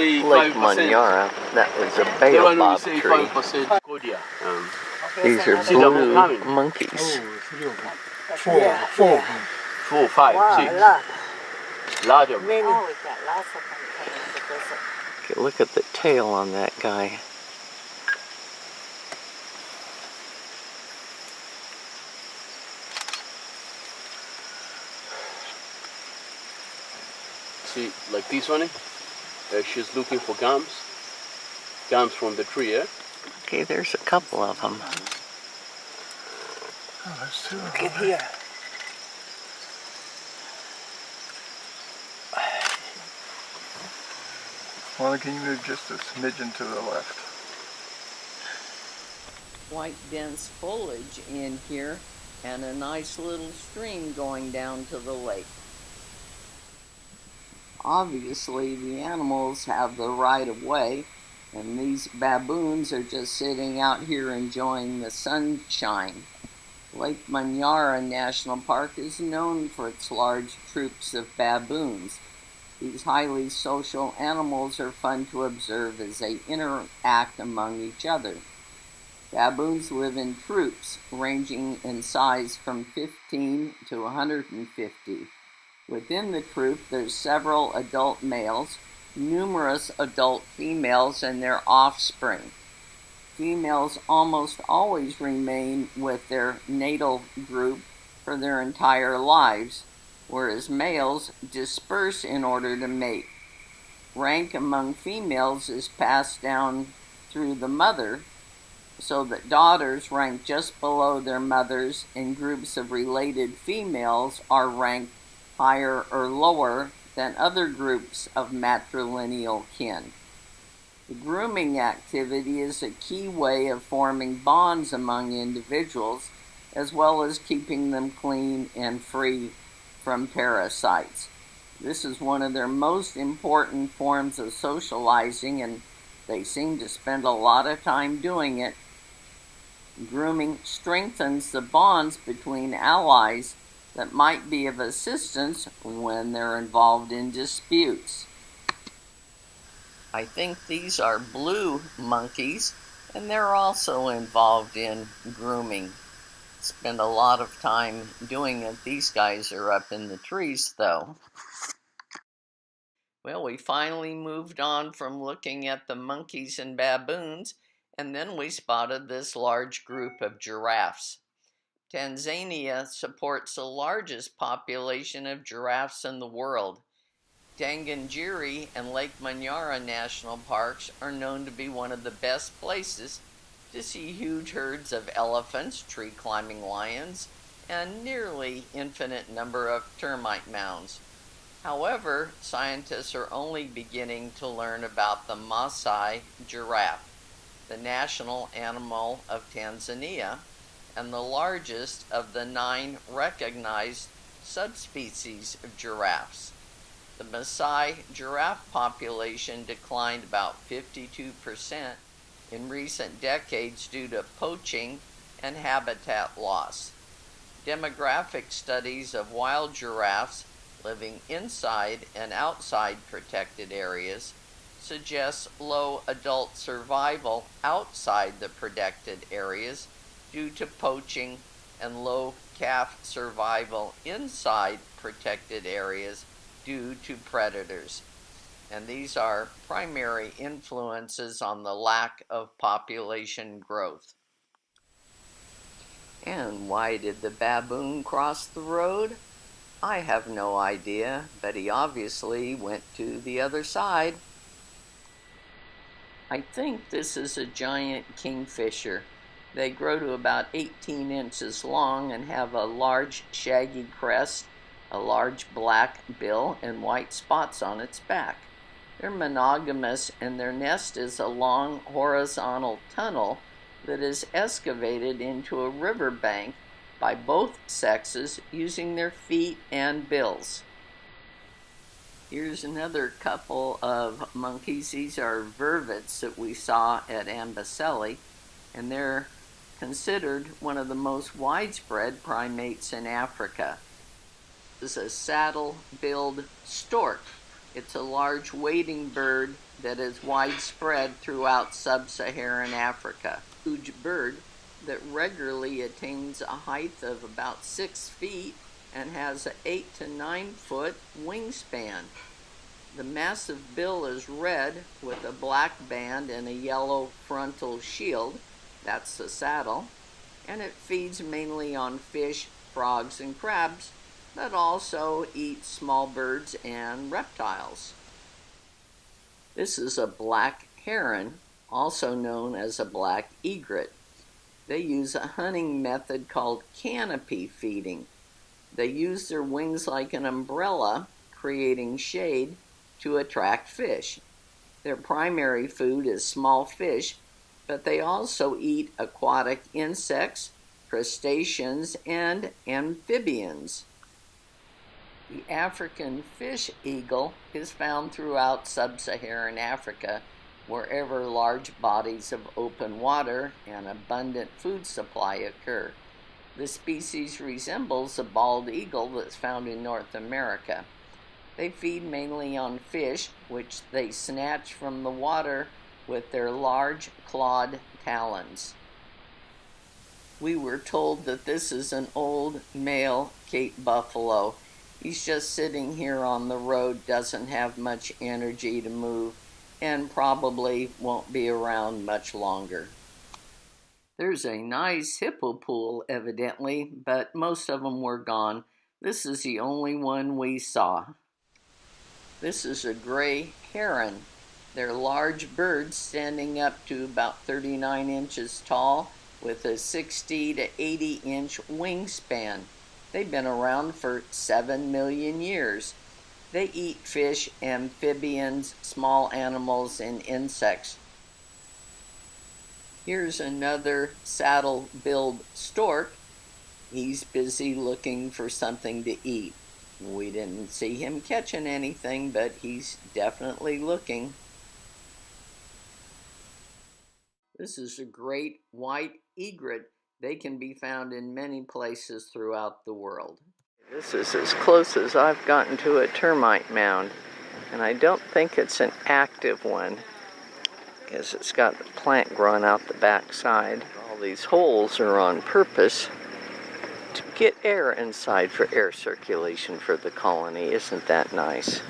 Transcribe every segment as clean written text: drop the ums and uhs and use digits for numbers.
say Lake 5%. Manyara, that is a The one we baobab say tree. 5% Kodia. These are See them blue coming. monkeys. 4, 5, 6. Lot of them. Okay, look at the tail on that guy. See, like this one, she's looking for gums. Gums from the tree, yeah? Okay, there's a couple of them. Oh, there's two. Look at here. Well, can you move just a smidgen to the left? Quite dense foliage in here and a nice little stream going down to the lake. Obviously, the animals have the right of way, and these baboons are just sitting out here enjoying the sunshine. Lake Manyara National Park is known for its large troops of baboons. These highly social animals are fun to observe as they interact among each other. Baboons live in troops ranging in size from 15 to 150. Within the troop, there's several adult males, numerous adult females, and their offspring. Females almost always remain with their natal group for their entire lives, whereas males disperse in order to mate. Rank among females is passed down through the mother, so that daughters rank just below their mothers and groups of related females are ranked higher or lower than other groups of matrilineal kin. The grooming activity is a key way of forming bonds among individuals, as well as keeping them clean and free from parasites. This is one of their most important forms of socializing, and they seem to spend a lot of time doing it. Grooming strengthens the bonds between allies that might be of assistance when they're involved in disputes. I think these are blue monkeys, and they're also involved in grooming. Spend a lot of time doing it. These guys are up in the trees, though. Well, we finally moved on from looking at the monkeys and baboons, and then we spotted this large group of giraffes. Tanzania supports the largest population of giraffes in the world. Tanzania and Lake Manyara National Parks are known to be one of the best places to see huge herds of elephants, tree-climbing lions, and nearly infinite number of termite mounds. However, scientists are only beginning to learn about the Maasai giraffe, the national animal of Tanzania, and the largest of the 9 recognized subspecies of giraffes. The Maasai giraffe population declined about 52% in recent decades due to poaching and habitat loss. Demographic studies of wild giraffes living inside and outside protected areas suggests low adult survival outside the protected areas due to poaching, and low calf survival inside protected areas due to predators. And these are primary influences on the lack of population growth. And why did the baboon cross the road? I have no idea, but he obviously went to the other side. I think this is a giant kingfisher. They grow to about 18 inches long and have a large shaggy crest, a large black bill, and white spots on its back. They're monogamous, and their nest is a long horizontal tunnel that is excavated into a riverbank by both sexes using their feet and bills. Here's another couple of monkeys. These are vervets that we saw at Amboseli, and they're considered one of the most widespread primates in Africa. This is a saddle-billed stork. It's a large wading bird that is widespread throughout sub-Saharan Africa. A huge bird that regularly attains a height of about 6 feet and has an 8 to 9 foot wingspan. The massive bill is red with a black band and a yellow frontal shield, that's the saddle, and it feeds mainly on fish, frogs, and crabs, but also eats small birds and reptiles. This is a black heron, also known as a black egret. They use a hunting method called canopy feeding. They use their wings like an umbrella, creating shade to attract fish. Their primary food is small fish, but they also eat aquatic insects, crustaceans, and amphibians. The African fish eagle is found throughout sub-Saharan Africa, wherever large bodies of open water and abundant food supply occur. The species resembles a bald eagle that's found in North America. They feed mainly on fish, which they snatch from the water with their large clawed talons. We were told that this is an old male Cape buffalo. He's just sitting here on the road, doesn't have much energy to move, and probably won't be around much longer. There's a nice hippo pool, evidently, but most of them were gone. This is the only one we saw. This is a gray heron. They're large birds standing up to about 39 inches tall with a 60 to 80 inch wingspan. They've been around for 7 million years. They eat fish, amphibians, small animals, and insects. Here's another saddle-billed stork. He's busy looking for something to eat. We didn't see him catching anything, but he's definitely looking. This is a great white egret. They can be found in many places throughout the world. This is as close as I've gotten to a termite mound, and I don't think it's an active one, because it's got the plant growing out the back side. All these holes are on purpose to get air inside for air circulation for the colony. Isn't that nice?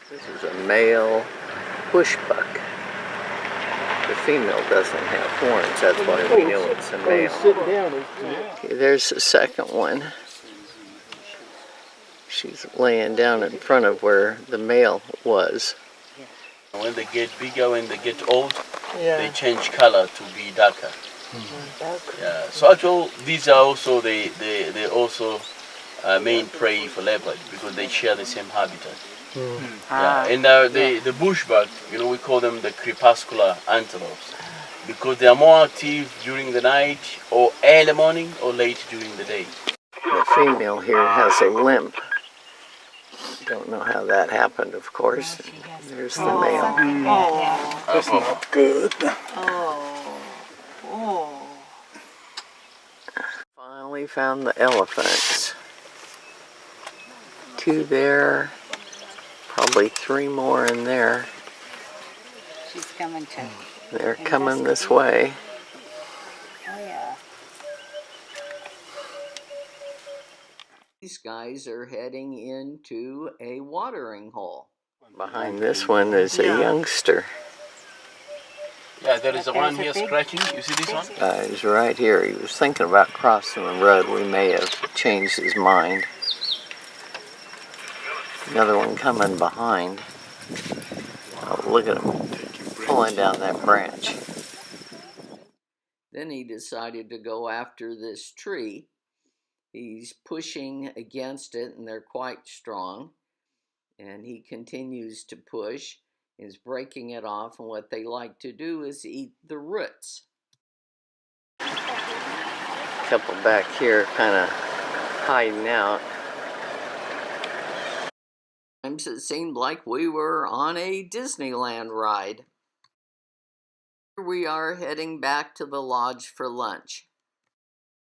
This is a male bushbuck. The female doesn't have horns, that's why we know it's a male. Okay, there's the second one. She's laying down in front of where the male was. When they get bigger, when they get old, they change color to be darker. Yeah. So actually, these are also they also main prey for leopard because they share the same habitat. Yeah. And the bushbuck, we call them the crepuscular antelopes because they are more active during the night or early morning or late during the day. The female here has a limp. Don't know how that happened, of course. There's the male. That's not good. Finally found the elephants. 2 there, probably 3 more in there. She's coming too. They're coming this way. Oh yeah. These guys are heading into a watering hole. Behind this one is a youngster. Yeah, there is a one here scratching. You see this one? He's right here. He was thinking about crossing the road. We may have changed his mind. Another one coming behind. Oh, look at him pulling down that branch. Then he decided to go after this tree. He's pushing against it, and they're quite strong. And he continues to push, is breaking it off, and what they like to do is eat the roots. A couple back here kind of hiding out. Sometimes it seemed like we were on a Disneyland ride. Here we are heading back to the lodge for lunch.